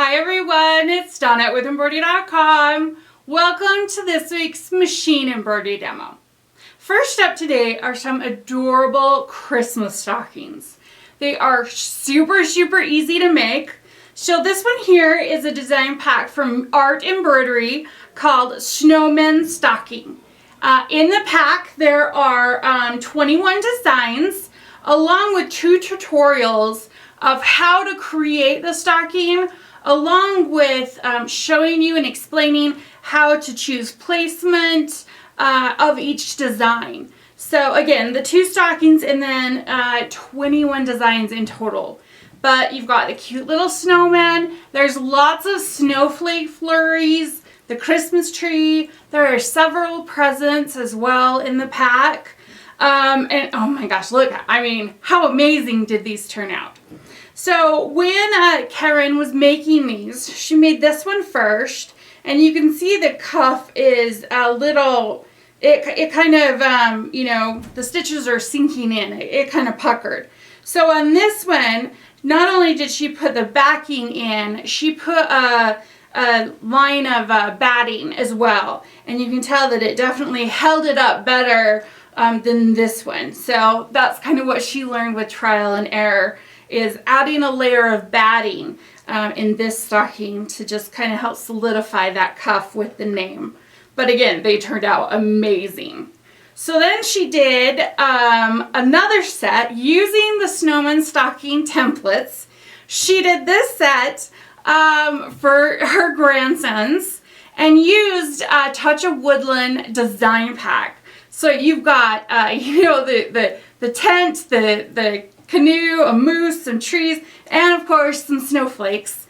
Hi everyone, it's Donnett with Embroidery.com. Welcome to this week's machine embroidery demo. First up today are some adorable Christmas stockings. They are super easy to make. So this one here is a design pack from Embroidery called Snowman Stockings. In the pack there are 21 designs along with 2 tutorials of how to create the stocking, along with showing you and explaining how to choose placement of each design. So again, the 2 stockings and then 21 designs in total. But you've got the cute little snowman. There's lots of snowflake flurries, the Christmas tree. There are several presents as well in the pack. And oh my gosh, look, I mean, how amazing did these turn out? So when Karen was making these, she made this one first, and you can see the cuff is a little, it kind of, you know, the stitches are sinking in, it kind of puckered. So on this one, not only did she put the backing in, she put a line of batting as well, and you can tell that it definitely held it up better than this one. So that's kind of what she learned with trial and error, is adding a layer of batting in this stocking to just kind of help solidify that cuff with the name. But again, they turned out amazing. So then she did another set using the Snowman Stocking templates. She did this set for her grandsons and used a Touch of Woodland design pack. So you've got, you know, the tent, the canoe, a moose, some trees, and of course some snowflakes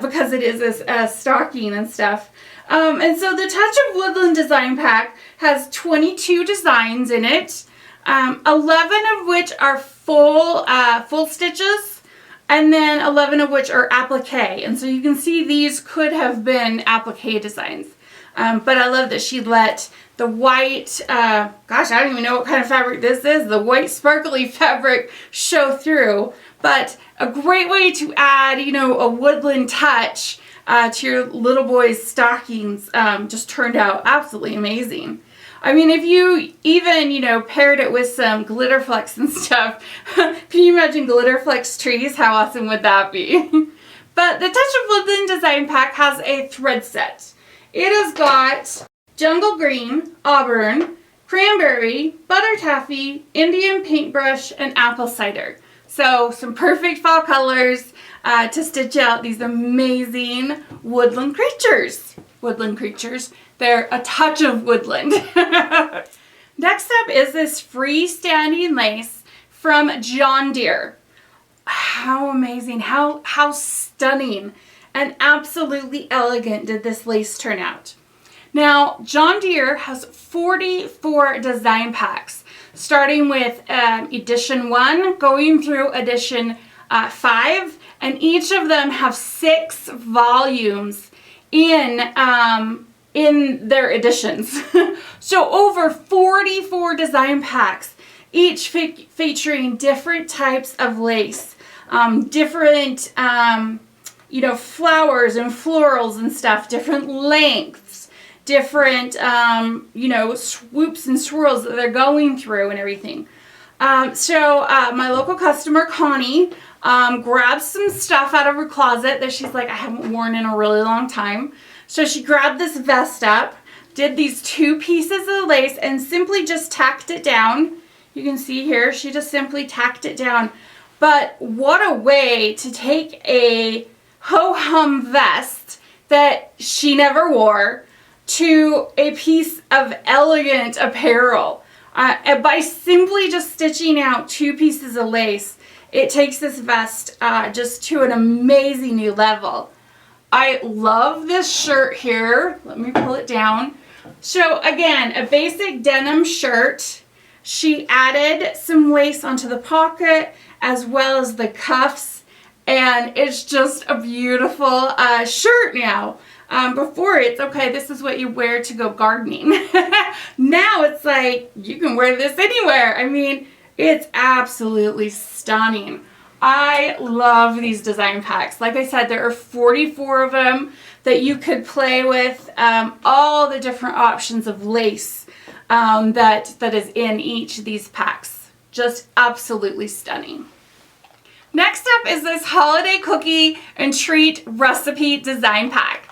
because it is a stocking and stuff. And so the Touch of Woodland design pack has 22 designs in it, 11 of which are full stitches, and then 11 of which are applique. And so you can see these could have been applique designs. But I love that she let the white, gosh, I don't even know what kind of fabric this is, the white sparkly fabric show through. But a great way to add, you know, a woodland touch to your little boy's stockings just turned out absolutely amazing. I mean, if you even, you know, paired it with some glitter flecks and stuff, can you imagine glitter flecks trees? How awesome would that be? But the Touch of Woodland design pack has a thread set. It has got jungle green, auburn, cranberry, butter taffy, Indian paintbrush, and apple cider. So some perfect fall colors to stitch out these amazing woodland creatures. Woodland creatures. They're a touch of woodland. Next up is this freestanding lace from Deere. How amazing, how stunning and absolutely elegant did this lace turn out. Now, Deere has 44 design packs, starting with edition 1, going through edition 5, and each of them have 6 volumes in their editions. So over 44 design packs, each featuring different types of lace, different you know, flowers and florals and stuff, different lengths, different, you know, swoops and swirls that they're going through and everything. So my local customer, Connie, grabbed some stuff out of her closet that she's like, I haven't worn in a really long time. So she grabbed this vest up, did these 2 pieces of lace, and simply just tacked it down. You can see here, she just simply tacked it down. But what a way to take a ho-hum vest that she never wore to a piece of elegant apparel. By simply just stitching out 2 pieces of lace, it takes this vest just to an amazing new level. I love this shirt here. Let me pull it down. So again, a basic denim shirt. She added some lace onto the pocket as well as the cuffs, and it's just a beautiful shirt now. Before it's, okay, this is what you wear to go gardening. Now it's like, you can wear this anywhere. I mean, it's absolutely stunning. I love these design packs. Like I said, there are 44 of them that you could play with, all the different options of lace that is in each of these packs. Just absolutely stunning. Next up is this holiday cookie and treat recipe design pack.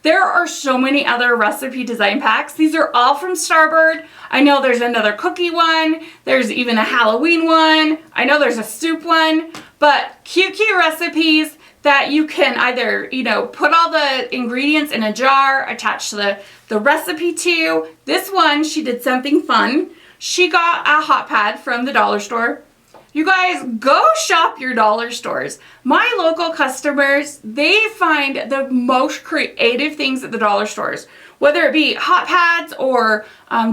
There are so many other recipe design packs. These are all from Starboard. I know there's another cookie one. There's even a Halloween one. I know there's a soup one. But cute recipes that you can either, put all the ingredients in a jar, attach to the recipe to. This one, she did something fun. She got a hot pad from the dollar store. You guys, go shop your dollar stores. My local customers, they find the most creative things at the dollar stores. Whether it be hot pads or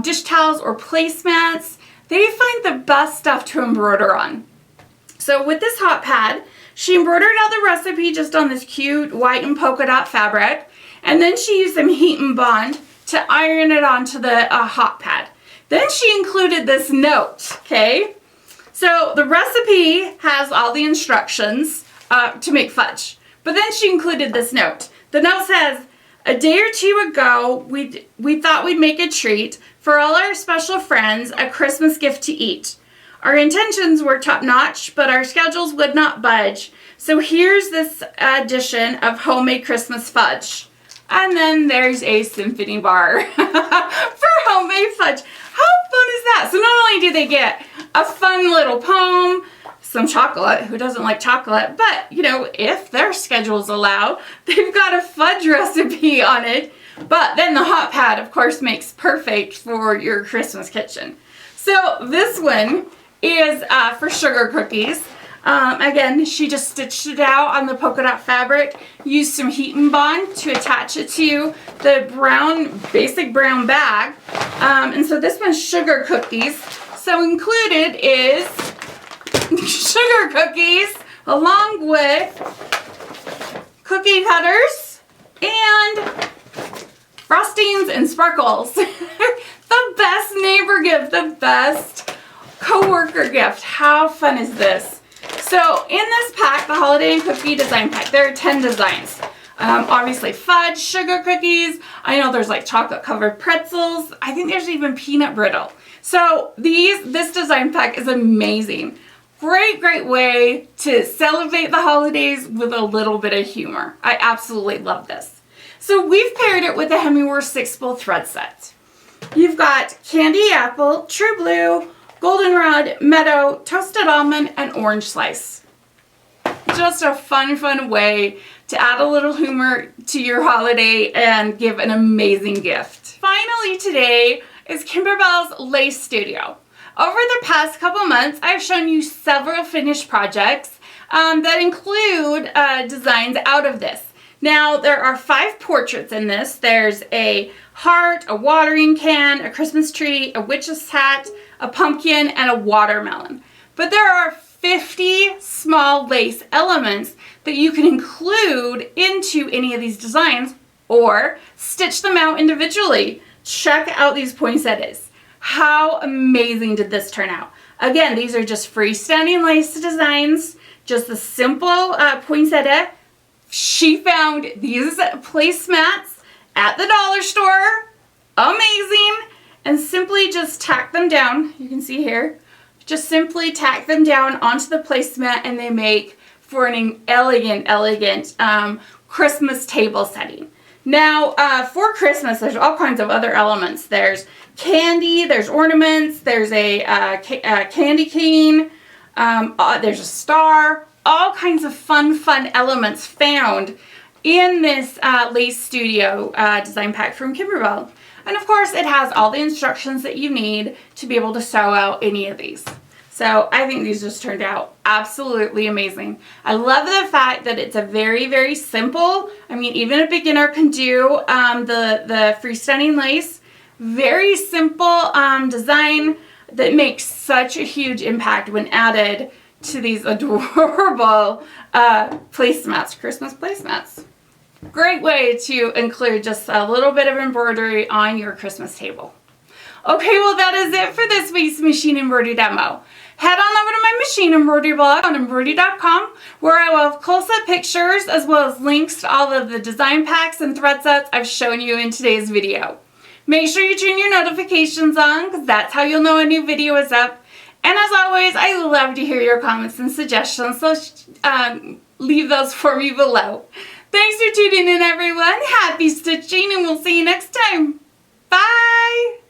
dish towels or placemats, they find the best stuff to embroider on. So with this hot pad, she embroidered out the recipe just on this cute white and polka dot fabric. And then she used some heat and bond to iron it onto the hot pad. Then she included this note, okay? So the recipe has all the instructions to make fudge, but then she included this note. The note says, a day or two ago, we thought we'd make a treat for all our special friends, a Christmas gift to eat. Our intentions were top-notch, but our schedules would not budge. So here's this edition of homemade Christmas fudge. And then there's a symphony bar for homemade fudge. How fun is that? So not only do they get a fun little poem, some chocolate, who doesn't like chocolate, but if their schedules allow, they've got a fudge recipe on it. But then the hot pad, of course, makes perfect for your Christmas kitchen. So this one is for sugar cookies. Again, she just stitched it out on the polka dot fabric, used some heat and bond to attach it to the basic brown bag. And so this one's sugar cookies. So included is sugar cookies along with cookie cutters and frostings and sparkles. The best neighbor gift, the best coworker gift. How fun is this? So in this pack, the holiday and cookie design pack, there are 10 designs. Obviously fudge, sugar cookies. I know there's like chocolate covered pretzels. I think there's even peanut brittle. So this design pack is amazing. Great way to celebrate the holidays with a little bit of humor. I absolutely love this. So we've paired it with the Hemingway 6-spool thread set. You've got candy apple, true blue, goldenrod, meadow, toasted almond, and orange slice. Just a fun way to add a little humor to your holiday and give an amazing gift. Finally today is Kimberbell's Lace Studio. Over the past couple months, I've shown you several finished projects that include designs out of this. Now, there are 5 portraits in this. There's a heart, a watering can, a Christmas tree, a witch's hat, a pumpkin, and a watermelon. But there are 50 small lace elements that you can include into any of these designs or stitch them out individually. Check out these poinsettias. How amazing did this turn out? Again, these are just freestanding lace designs, just a simple poinsettia. She found these placemats at the dollar store. Amazing. And simply just tack them down. You can see here. Just simply tack them down onto the placemat and they make for an elegant Christmas table setting. Now, for Christmas, there's all kinds of other elements. There's candy, there's ornaments, there's a candy cane, there's a star, all kinds of fun elements found in this Lace Studio design pack from Kimberbell. And of course, it has all the instructions that you need to be able to sew out any of these. So I think these just turned out absolutely amazing. I love the fact that it's a very simple, I mean, even a beginner can do the freestanding lace. Very simple design that makes such a huge impact when added to these adorable placemats, Christmas placemats. Great way to include just a little bit of embroidery on your Christmas table. Okay, well that is it for this week's machine embroidery demo. Head on over to my machine embroidery blog on embroidery.com, where I will have close-up pictures as well as links to all of the design packs and thread sets I've shown you in today's video. Make sure you turn your notifications on, because that's how you'll know a new video is up. And as always, I love to hear your comments and suggestions, so leave those for me below. Thanks for tuning in, everyone. Happy stitching, and we'll see you next time. Bye!